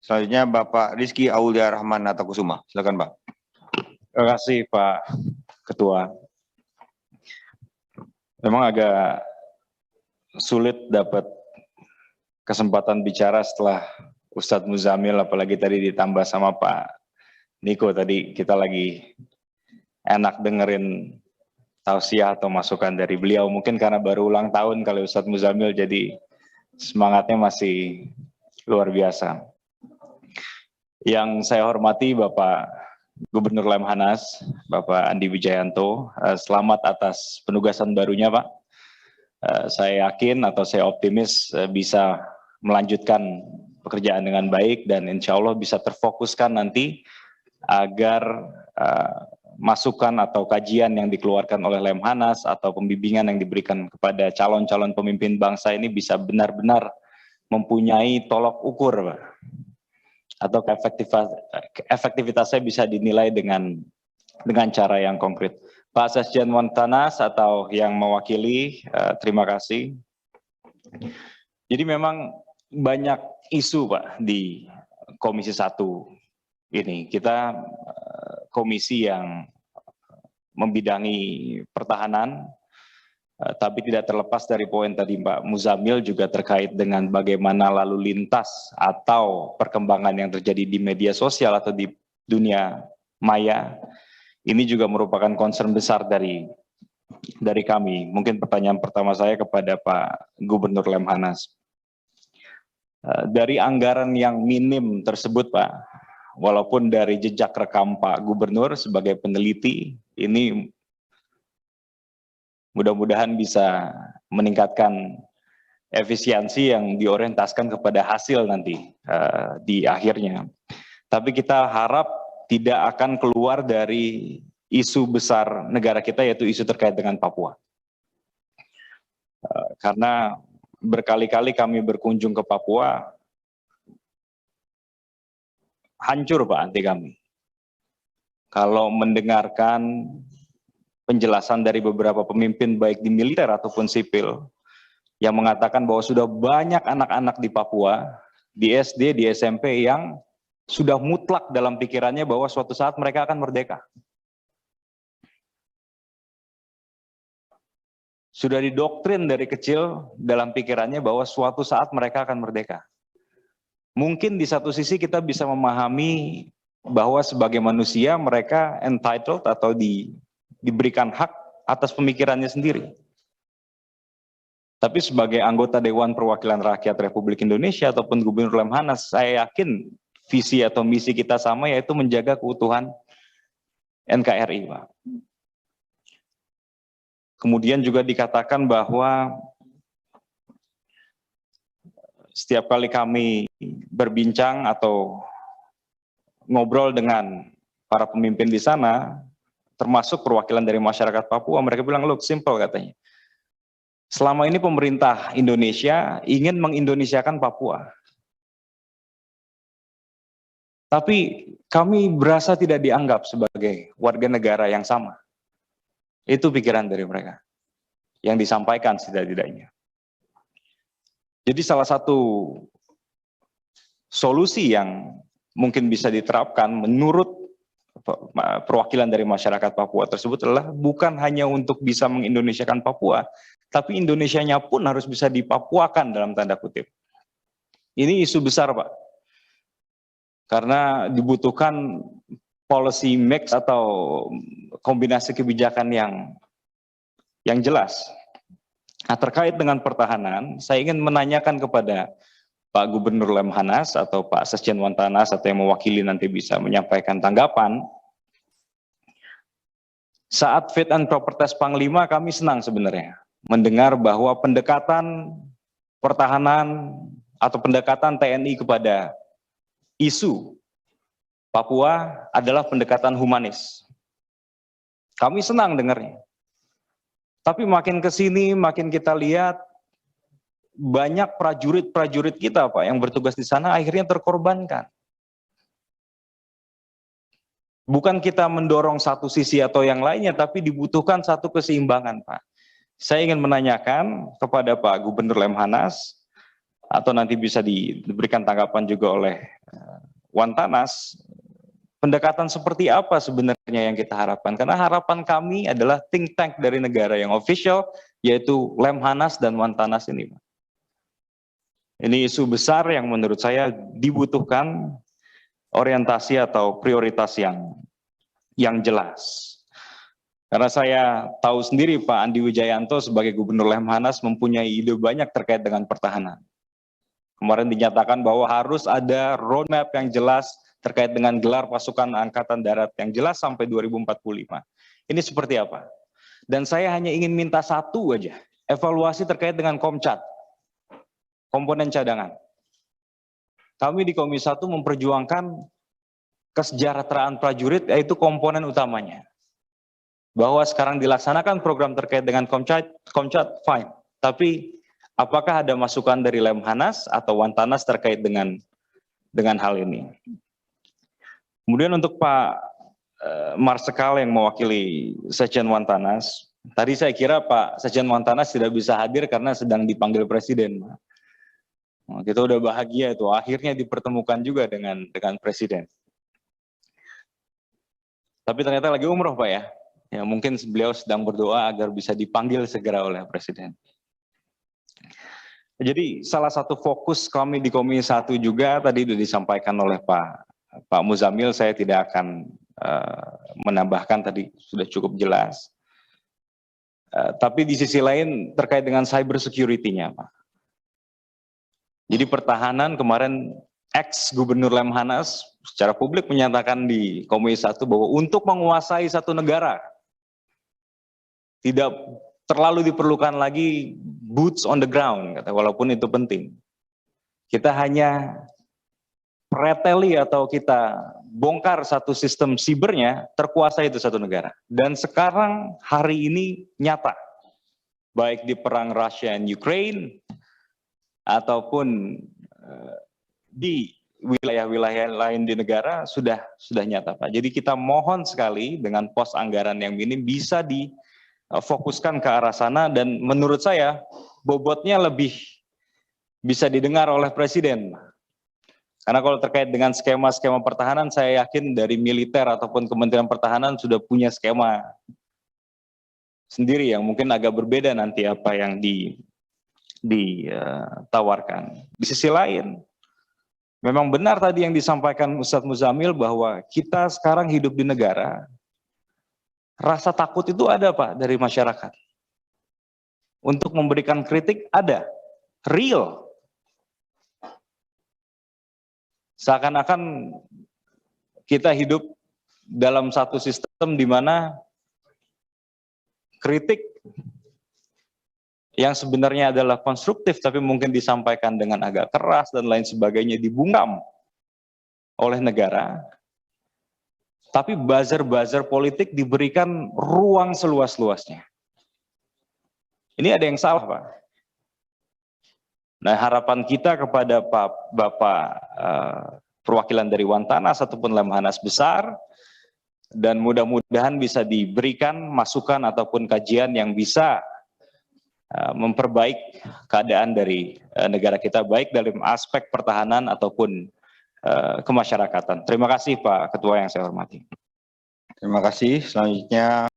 Selanjutnya Bapak Rizky Aulia Rahman Natakusuma. Silakan Pak. Terima kasih Pak Ketua. Memang agak sulit dapat kesempatan bicara setelah Ustadz Muzamil, apalagi tadi ditambah sama Pak Niko. Tadi kita lagi enak dengerin tausiah atau masukan dari beliau. Mungkin karena baru ulang tahun kali Ustadz Muzamil, jadi semangatnya masih luar biasa. Yang saya hormati Bapak Gubernur Lemhanas, Bapak Andi Wijayanto, selamat atas penugasan barunya Pak. Saya yakin atau saya optimis bisa melanjutkan pekerjaan dengan baik dan insya Allah bisa terfokuskan nanti agar masukan atau kajian yang dikeluarkan oleh Lemhanas atau pembimbingan yang diberikan kepada calon-calon pemimpin bangsa ini bisa benar-benar mempunyai tolok ukur Pak. Atau efektivitasnya bisa dinilai dengan cara yang konkret. Pak Sesjen Montanas atau yang mewakili, terima kasih. Jadi memang banyak isu Pak di Komisi 1 ini. Kita komisi yang membidangi pertahanan, tapi tidak terlepas dari poin tadi Pak Muzamil juga terkait dengan bagaimana lalu lintas atau perkembangan yang terjadi di media sosial atau di dunia maya. Ini juga merupakan concern besar dari kami. Mungkin pertanyaan pertama saya kepada Pak Gubernur Lemhanas. Dari anggaran yang minim tersebut Pak, walaupun dari jejak rekam Pak Gubernur sebagai peneliti, ini mudah-mudahan bisa meningkatkan efisiensi yang diorientaskan kepada hasil nanti di akhirnya. Tapi kita harap tidak akan keluar dari isu besar negara kita, yaitu isu terkait dengan Papua. Karena berkali-kali kami berkunjung ke Papua, hancur Pak hati kami. Kalau mendengarkan penjelasan dari beberapa pemimpin baik di militer ataupun sipil yang mengatakan bahwa sudah banyak anak-anak di Papua, di SD, di SMP yang sudah mutlak dalam pikirannya bahwa suatu saat mereka akan merdeka. Sudah didoktrin dari kecil dalam pikirannya bahwa suatu saat mereka akan merdeka. Mungkin di satu sisi kita bisa memahami bahwa sebagai manusia mereka entitled atau diberikan hak atas pemikirannya sendiri. Tapi sebagai anggota Dewan Perwakilan Rakyat Republik Indonesia ataupun Gubernur Lemhanas, saya yakin visi atau misi kita sama, yaitu menjaga keutuhan NKRI, Pak. Kemudian juga dikatakan bahwa setiap kali kami berbincang atau ngobrol dengan para pemimpin di sana, termasuk perwakilan dari masyarakat Papua, mereka bilang, look, simple katanya. Selama ini pemerintah Indonesia ingin mengindonesiakan Papua. Tapi kami berasa tidak dianggap sebagai warga negara yang sama. Itu pikiran dari mereka yang disampaikan setidak-tidaknya. Jadi salah satu solusi yang mungkin bisa diterapkan menurut perwakilan dari masyarakat Papua tersebut adalah bukan hanya untuk bisa mengindonesiakan Papua, tapi Indonesianya pun harus bisa dipapuakan dalam tanda kutip. Ini isu besar, Pak. Karena dibutuhkan policy mix atau kombinasi kebijakan yang jelas. Nah, terkait dengan pertahanan, saya ingin menanyakan kepada Pak Gubernur Lemhanas atau Pak Sesjen Montanas atau yang mewakili nanti bisa menyampaikan tanggapan. Saat fit and proper test Panglima, kami senang sebenarnya mendengar bahwa pendekatan pertahanan atau pendekatan TNI kepada isu Papua adalah pendekatan humanis. Kami senang dengarnya. Tapi makin ke sini, makin kita lihat banyak prajurit-prajurit kita, Pak, yang bertugas di sana akhirnya terkorbankan. Bukan kita mendorong satu sisi atau yang lainnya, tapi dibutuhkan satu keseimbangan, Pak. Saya ingin menanyakan kepada Pak Gubernur Lemhanas, atau nanti bisa diberikan tanggapan juga oleh Wantanas, pendekatan seperti apa sebenarnya yang kita harapkan? Karena harapan kami adalah think tank dari negara yang official, yaitu Lemhanas dan Wantanas ini. Ini isu besar yang menurut saya dibutuhkan orientasi atau prioritas yang jelas. Karena saya tahu sendiri Pak Andi Wijayanto sebagai Gubernur Lemhanas mempunyai ide banyak terkait dengan pertahanan. Kemarin dinyatakan bahwa harus ada roadmap yang jelas terkait dengan gelar pasukan Angkatan Darat yang jelas sampai 2045. Ini seperti apa? Dan saya hanya ingin minta satu aja, evaluasi terkait dengan Komcat, komponen cadangan. Kami di Komisi 1 memperjuangkan kesejahteraan prajurit, yaitu komponen utamanya. Bahwa sekarang dilaksanakan program terkait dengan Komcat fine. Tapi apakah ada masukan dari Lemhanas atau Wantanas terkait dengan hal ini? Kemudian untuk Pak Marsikal yang mewakili Sekjen Wantanas, tadi saya kira Pak Sekjen Wantanas tidak bisa hadir karena sedang dipanggil Presiden. Kita udah bahagia itu, akhirnya dipertemukan juga dengan Presiden. Tapi ternyata lagi umroh Pak ya. Ya mungkin beliau sedang berdoa agar bisa dipanggil segera oleh Presiden. Jadi salah satu fokus kami di Komisi 1 juga tadi sudah disampaikan oleh Pak Muzamil, saya tidak akan menambahkan, tadi sudah cukup jelas. Tapi di sisi lain terkait dengan cyber security-nya Pak. Jadi pertahanan kemarin ex-Gubernur Lemhanas secara publik menyatakan di Komisi 1 bahwa untuk menguasai satu negara tidak terlalu diperlukan lagi boots on the ground, walaupun itu penting. Kita hanya preteli atau kita bongkar satu sistem sibernya, terkuasai itu satu negara. Dan sekarang hari ini nyata, baik di perang Rusia dan Ukraine, ataupun di wilayah-wilayah lain di negara sudah nyata Pak. Jadi kita mohon sekali dengan pos anggaran yang minim bisa difokuskan ke arah sana, dan menurut saya bobotnya lebih bisa didengar oleh Presiden. Karena kalau terkait dengan skema-skema pertahanan, saya yakin dari militer ataupun Kementerian Pertahanan sudah punya skema sendiri yang mungkin agak berbeda nanti apa yang ditawarkan. Di sisi lain, memang benar tadi yang disampaikan Ustadz Muzamil bahwa kita sekarang hidup di negara, rasa takut itu ada Pak dari masyarakat. Untuk memberikan kritik ada, real. Seakan-akan kita hidup dalam satu sistem di mana kritik yang sebenarnya adalah konstruktif tapi mungkin disampaikan dengan agak keras dan lain sebagainya dibungkam oleh negara. Tapi buzzer-buzzer politik diberikan ruang seluas-luasnya. Ini ada yang salah Pak. Nah harapan kita kepada Bapak perwakilan dari Wantanas ataupun Lemhanas besar, dan mudah-mudahan bisa diberikan masukan ataupun kajian yang bisa memperbaik keadaan dari negara kita, baik dalam aspek pertahanan ataupun kemasyarakatan. Terima kasih Pak Ketua yang saya hormati. Terima kasih. Selanjutnya